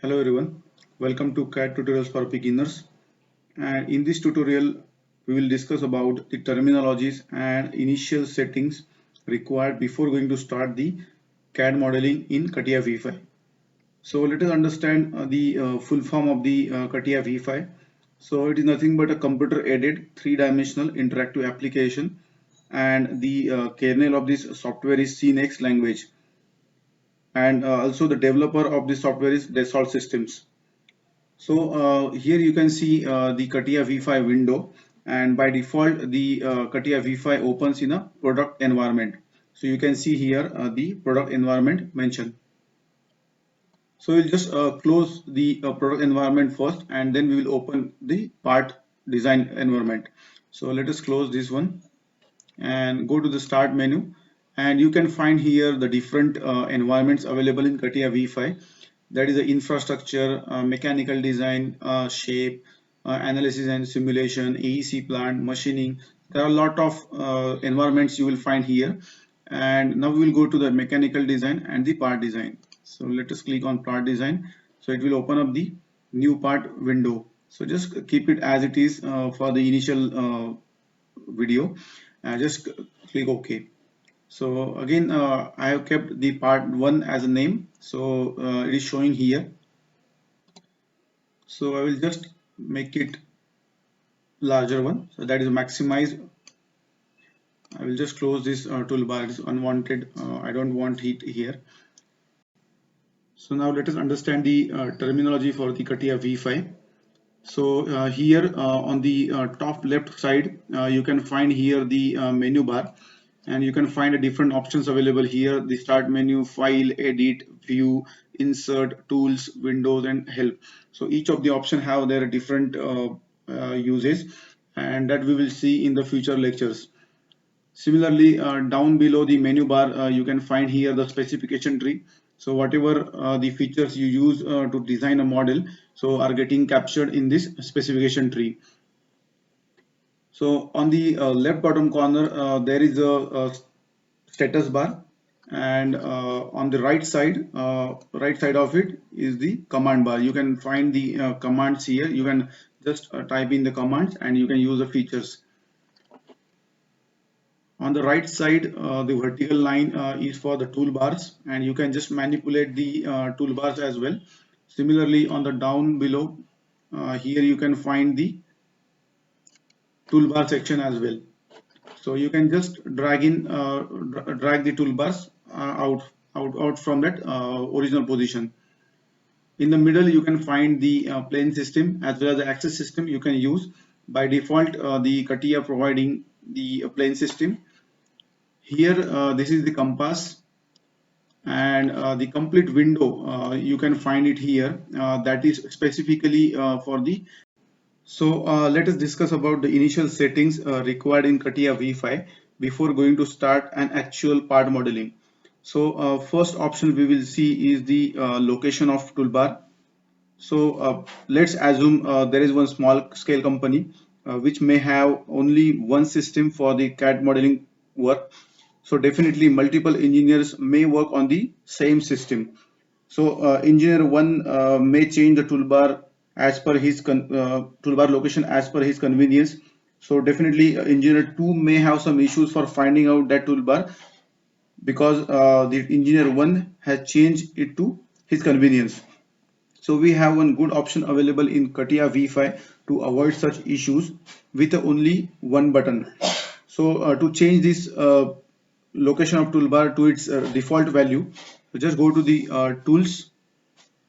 Hello everyone, welcome to CAD tutorials for beginners, and in this tutorial we will discuss about the terminologies and initial settings required before going to start the CAD modeling in CATIA V5. So let us understand the full form of the CATIA V5. So it is nothing but a computer aided three-dimensional interactive application, and the kernel of this software is CNX language, and also the developer of this software is Dassault Systems. So here you can see the CATIA V5 window, and by default the CATIA V5 opens in a product environment. So you can see here the product environment mentioned. So we'll just close the product environment first, and then we will open the part design environment. So let us close this one and go to the start menu, and you can find here the different environments available in CATIA V5. That is the infrastructure, mechanical design, shape, analysis and simulation, AEC plant, machining. There are a lot of environments you will find here. And now we will go to the mechanical design and the part design. So let us click on part design. So it will open up the new part window. So just keep it as it is for the initial video. Just click OK. So again, I have kept the part 1 as a name, so it is showing here. So I will just make it larger one, so that is maximize. I will just close this toolbar. It is unwanted. I don't want it here. So now let us understand the terminology for the CATIA V5. So here on the top left side, you can find here the menu bar, and you can find different options available here: the start menu, file, edit, view, insert, tools, windows, and help. So each of the option have their different uses, and that we will see in the future lectures. Similarly, down below the menu bar, you can find here the specification tree. So whatever the features you use to design a model, so are getting captured in this specification tree. So on the left bottom corner, there is a status bar, and on the right side of it is the command bar. You can find the commands here. You can just type in the commands and you can use the features. On the right side, the vertical line is for the toolbars, and you can just manipulate the toolbars as well. Similarly, on the down below, here you can find the toolbar section as well. So you can just drag the toolbars out from that original position. In the middle, you can find the plane system as well as the axis system you can use. By default, the CATIA providing the plane system. Here, this is the compass, and the complete window you can find it here. That is specifically for the. So let us discuss about the initial settings required in CATIA V5 before going to start an actual part modeling. So first option we will see is the location of toolbar. So let's assume there is one small scale company which may have only one system for the CAD modeling work. So definitely multiple engineers may work on the same system. So engineer 1 may change the toolbar as per his toolbar location as per his convenience. So definitely engineer 2 may have some issues for finding out that toolbar because the engineer 1 has changed it to his convenience. So we have one good option available in CATIA V5 to avoid such issues with only one button. So to change this location of toolbar to its default value, so just go to the tools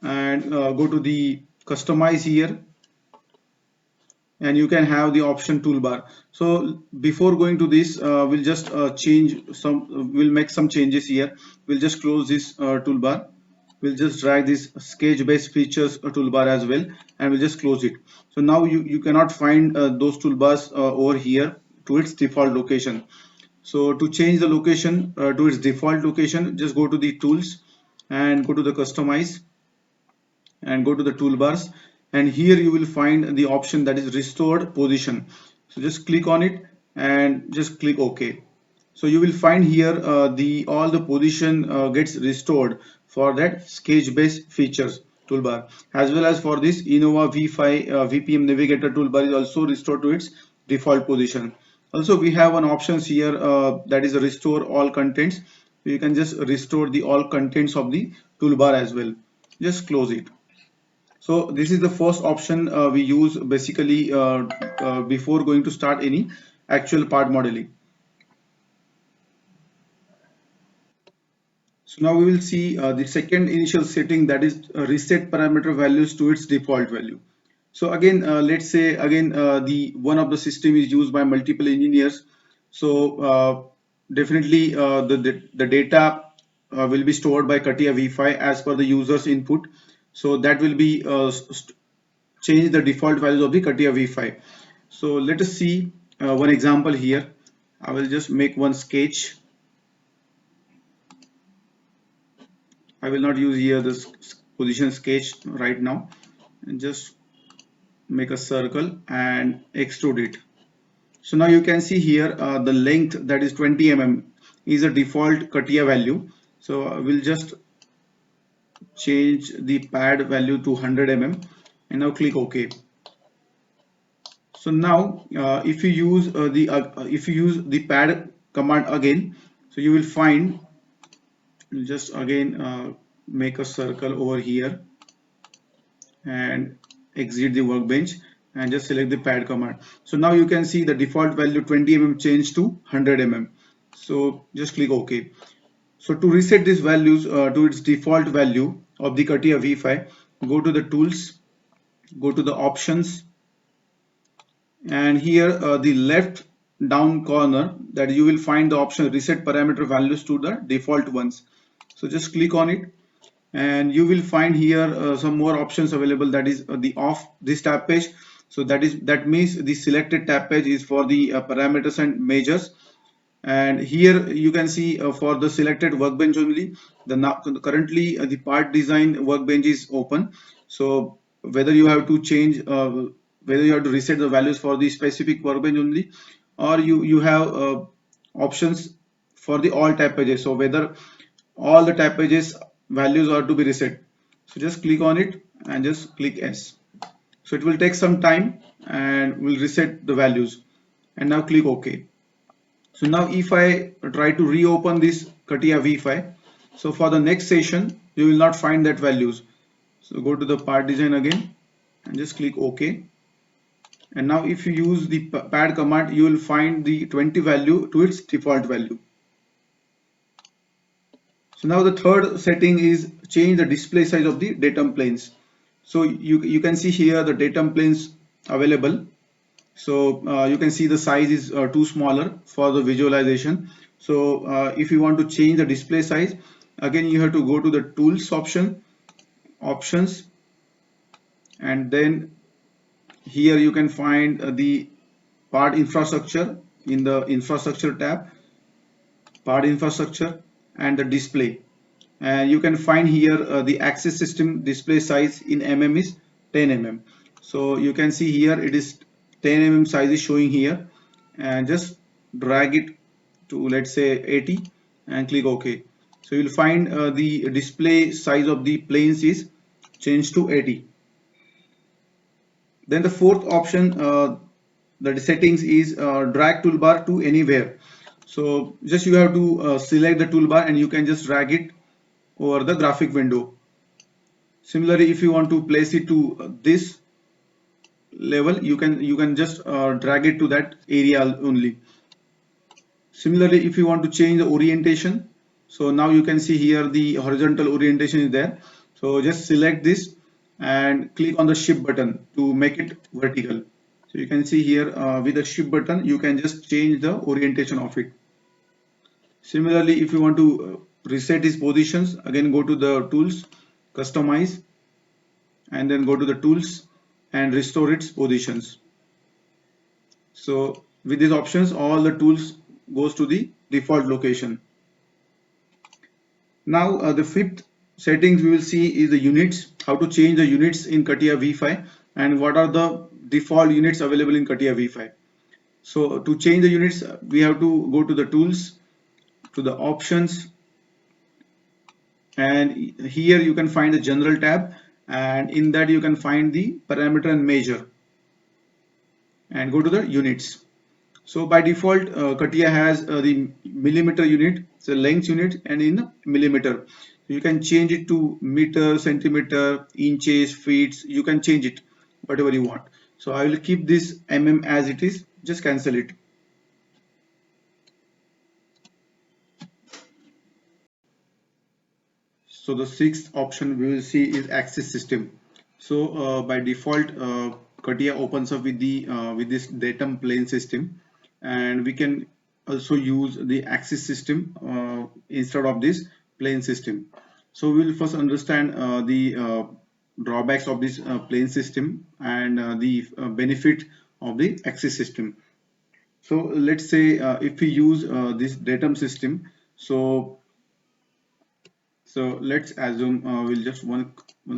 and go to the customize here, and you can have the option toolbar. So before going to this, we'll just we'll make some changes here. We'll just close this toolbar. We'll just drag this sketch based features toolbar as well, and we'll just close it. So now you cannot find those toolbars over here to its default location. So to change the location to its default location, just go to the tools and go to the customize and go to the toolbars, and here you will find the option that is restored position. So just click on it and just click OK. So you will find here all the position gets restored for that sketch based features toolbar, as well as for this Innova V5 VPM navigator toolbar is also restored to its default position. Also we have an options here that is restore all contents. You can just restore the all contents of the toolbar as well. Just close it. So this is the first option we use basically before going to start any actual part modeling. So now we will see the second initial setting, that is reset parameter values to its default value. So again, let's say again the one of the system is used by multiple engineers. So definitely the data will be stored by CATIA V5 as per the user's input. So that will be change the default values of the CATIA V5. So let us see one example here. I will just make one sketch. I will not use here this position sketch right now, and just make a circle and extrude it. So now you can see here the length, that is 20 mm, is a default CATIA value. So I will just change the pad value to 100 mm and now click OK. So now if you use the pad command again, so you will find, just again make a circle over here and exit the workbench and just select the pad command. So now you can see the default value 20 mm changed to 100 mm. So just click OK. So to reset these values to its default value of the CATIA V5, go to the tools, go to the options, and here the left down corner, that you will find the option reset parameter values to the default ones. So just click on it and you will find here some more options available, that is the off this tab page. So that means the selected tab page is for the parameters and measures, and here you can see for the selected workbench only, currently the part design workbench is open. So whether you have to change whether you have to reset the values for the specific workbench only, or you have options for the all tab pages, so whether all the tab pages values are to be reset. So just click on it and just click S. So it will take some time and will reset the values, and now click OK. So now if I try to reopen this CATIA V5, so for the next session you will not find that values. So go to the part design again and just click OK. And now if you use the pad command, you will find the 20 value to its default value. So now the third setting is change the display size of the datum planes. So you can see here the datum planes available. So you can see the size is too smaller for the visualization. So if you want to change the display size, again you have to go to the tools options, and then here you can find the part infrastructure in the infrastructure tab, part infrastructure, and the display. And you can find here the axis system display size in mm is 10 mm. So you can see here it is 10 mm size is showing here, and just drag it to, let's say, 80 and click OK. So you'll find the display size of the planes is changed to 80. Then the fourth option, the settings is drag toolbar to anywhere. So just you have to select the toolbar and you can just drag it over the graphic window. Similarly, if you want to place it to this level, you can just drag it to that area only. Similarly, if you want to change the orientation, so now you can see here the horizontal orientation is there. So just select this and click on the shift button to make it vertical. So you can see here with the shift button you can just change the orientation of it. Similarly, if you want to reset its positions, again go to the tools, customize, and then go to the tools and restore its positions. So with these options, all the tools goes to the default location. Now the fifth settings we will see is the units, how to change the units in CATIA V5 and what are the default units available in CATIA V5. So to change the units, we have to go to the tools, to the options, and here you can find the general tab, and in that you can find the parameter and measure, and go to the units. So by default, CATIA has the millimeter unit, so length unit, and in millimeter. You can change it to meter, centimeter, inches, feet. You can change it whatever you want. So I will keep this as it is. Just cancel it. So the sixth option we will see is axis system. So by default, CATIA opens up with this datum plane system, and we can also use the axis system instead of this plane system. So we will first understand the drawbacks of this plane system and the benefit of the axis system. So let's say if we use this datum system, so let's assume we'll just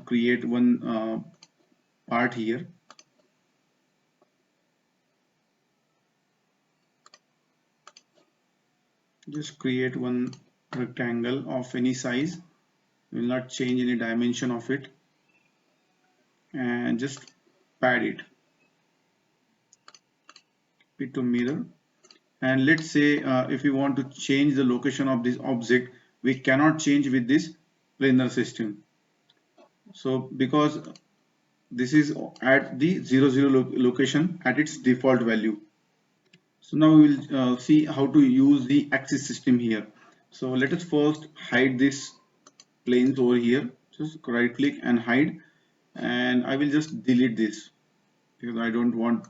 create one part here. Just create one rectangle of any size. Will not change any dimension of it, and just pad it to mirror. And let's say if we want to change the location of this object, we cannot change with this planar system. So because this is at the 00 location at its default value. So now we will see how to use the axis system here. So let us first hide this planes over here. Just right click and hide, and I will just delete this because I don't want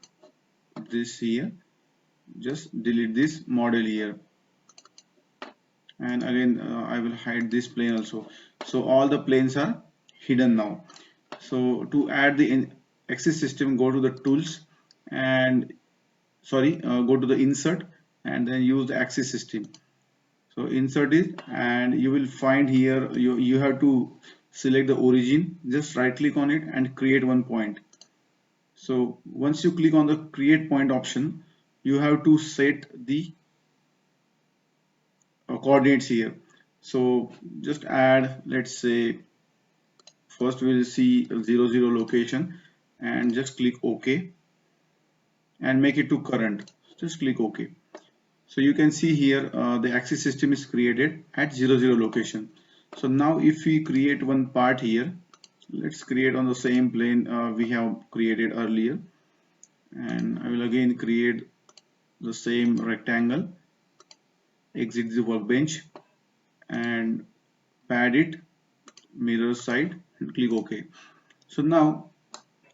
this here. Just delete this model here, and again I will hide this plane also. So all the planes are hidden now. So to add the axis system, go to the tools and go to the insert and then use the axis system. So insert it, and you will find here you have to select the origin. Just right click on it and create one point. So once you click on the create point option, you have to set the coordinates here. So just add, let's say first we'll see 00 location, and just click OK and make it to current. Just click OK. So you can see here the axis system is created at 00 location. So now if we create one part here, let's create on the same plane we have created earlier, and I will again create the same rectangle, exit the workbench and pad it mirror side and click OK. So now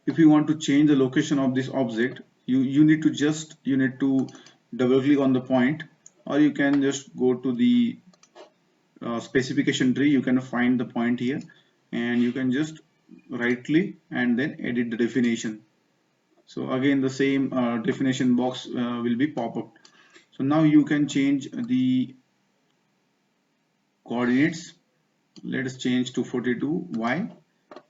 if you want to change the location of this object, you need to double click on the point, or you can just go to the specification tree. You can find the point here, and you can just right click and then edit the definition. So again the same definition box will be pop up. So now you can change the coordinates. Let us change to 42y,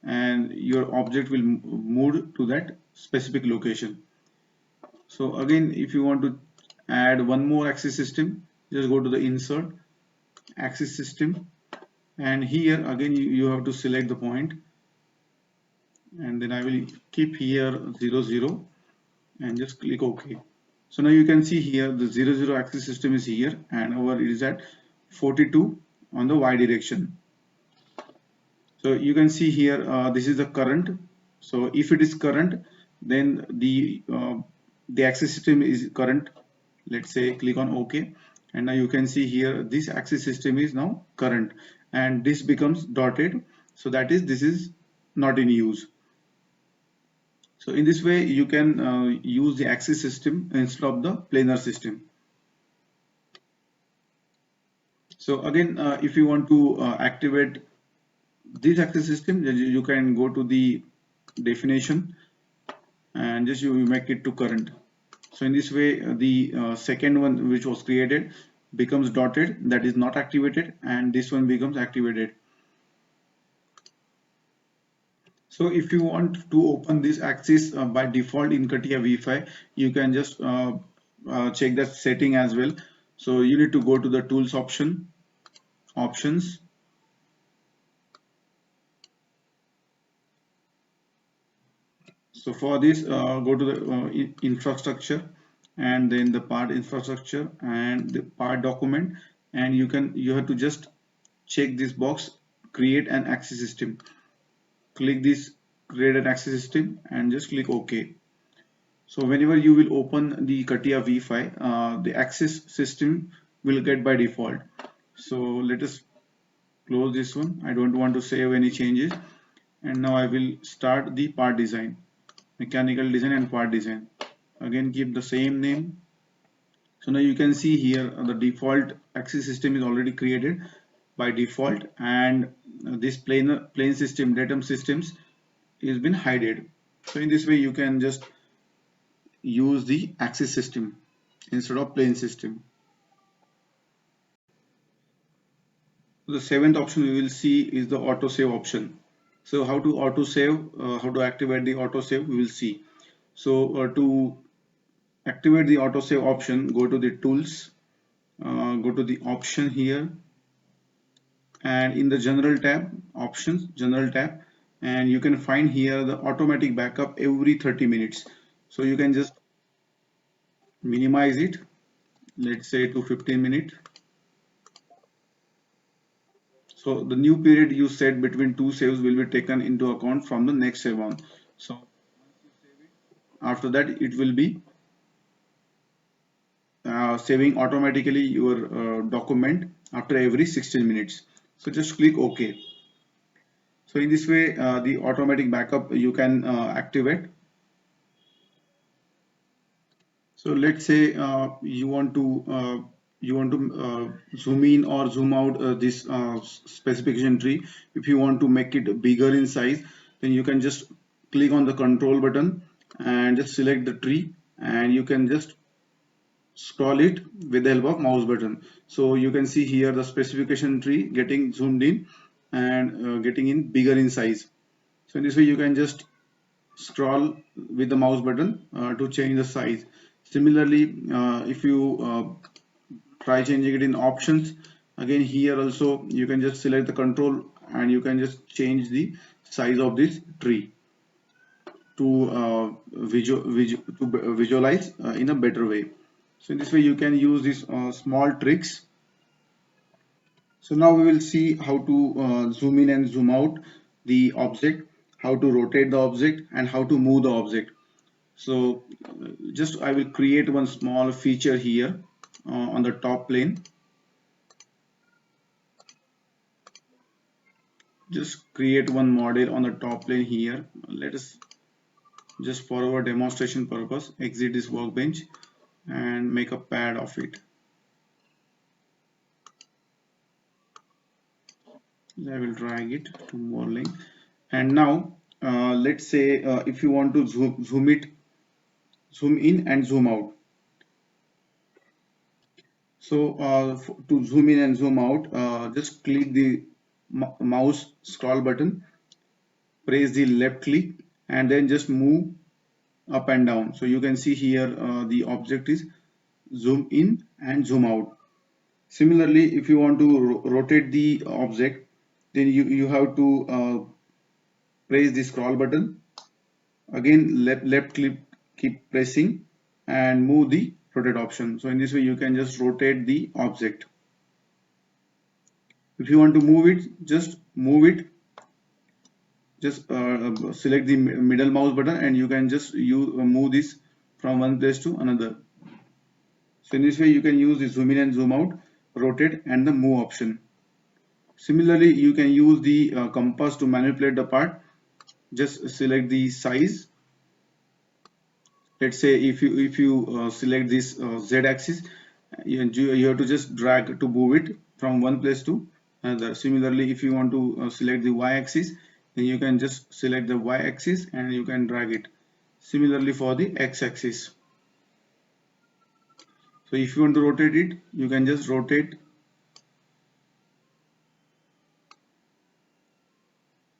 and your object will move to that specific location. So again, if you want to add one more axis system, just go to the insert axis system, and here again you have to select the point, and then I will keep here 00 and just click OK. So now you can see here the 00 axis system is here, and over it is at 42 on the y direction. So you can see here this is the current. So if it is current, then the axis system is current. Let's say click on OK, and now you can see here this axis system is now current, and this becomes dotted. So that is, this is not in use. So in this way you can use the axis system instead of the planar system. So again if you want to activate this axis system, you can go to the definition and just you make it to current. So in this way the second one which was created becomes dotted, that is not activated, and this one becomes activated. So if you want to open this axis by default in CATIA V5, you can just check that setting as well. So you need to go to the tools options, So for this, go to the infrastructure, and then the part infrastructure and the part document, and you have to just check this box, create an access system. Click this create an access system and just click OK. So whenever you will open the CATIA V5, the access system will get by default. So let us close this one. I don't want to save any changes. And now I will start the part design, mechanical design and part design. Again, keep the same name. So now you can see here the default access system is already created by default, and this plain system datum systems is been hidden. So in this way you can just use the access system instead of plain system. The seventh option we will see is the autosave option. So how to autosave, how to activate the autosave, we will see. So to activate the autosave option, go to the tools, go to the option here, and in the general tab, options, general tab, and you can find here the automatic backup every 30 minutes. So you can just minimize it, let's say to 15 minutes. So the new period you set between two saves will be taken into account from the next save on. So after that it will be saving automatically your document after every 16 minutes. So just click OK. So in this way the automatic backup you can activate. So let's say you want to zoom in or zoom out this specification tree. If you want to make it bigger in size, then you can just click on the control button and just select the tree, and you can just scroll it with the help of mouse button. So you can see here the specification tree getting zoomed in and getting in bigger in size. So in this way you can just scroll with the mouse button to change the size. Similarly, if you try changing it in options, again here also you can just select the control and you can just change the size of this tree to visualize in a better way. So in this way you can use these small tricks. So now we will see how to zoom in and zoom out the object, how to rotate the object, and how to move the object. So just I will create one small feature here on the top plane. Just create one model on the top plane here. Let us just for our demonstration purpose exit this workbench and make a pad of it. I will drag it to more link. And now let's say if you want to zoom in and zoom out. So to zoom in and zoom out, just click the mouse scroll button, press the left click, and then just move up and down. So you can see here the object is zoom in and zoom out. Similarly, if you want to rotate the object, then you have to press the scroll button. Again, left click, keep pressing and move the rotate option. So in this way, you can just rotate the object. If you want to move it, just move it. Just select the middle mouse button and you can just move this from one place to another. So in this way, you can use the zoom in and zoom out, rotate, and the move option. Similarly, you can use the compass to manipulate the part. Just select the size. Let's say if you select this z-axis, you have to just drag to move it from one place to another. Similarly, if you want to select the y-axis, then you can just select the y-axis and you can drag it. Similarly for the x-axis. So if you want to rotate it, you can just rotate.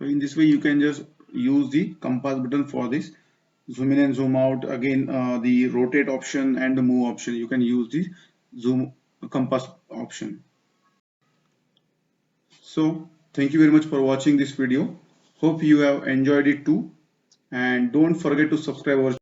So in this way, you can just use the compass button for this zoom in and zoom out. Again, the rotate option and the move option, you can use the zoom compass option. So thank you very much for watching this video. Hope you have enjoyed it too. and don't forget to subscribe our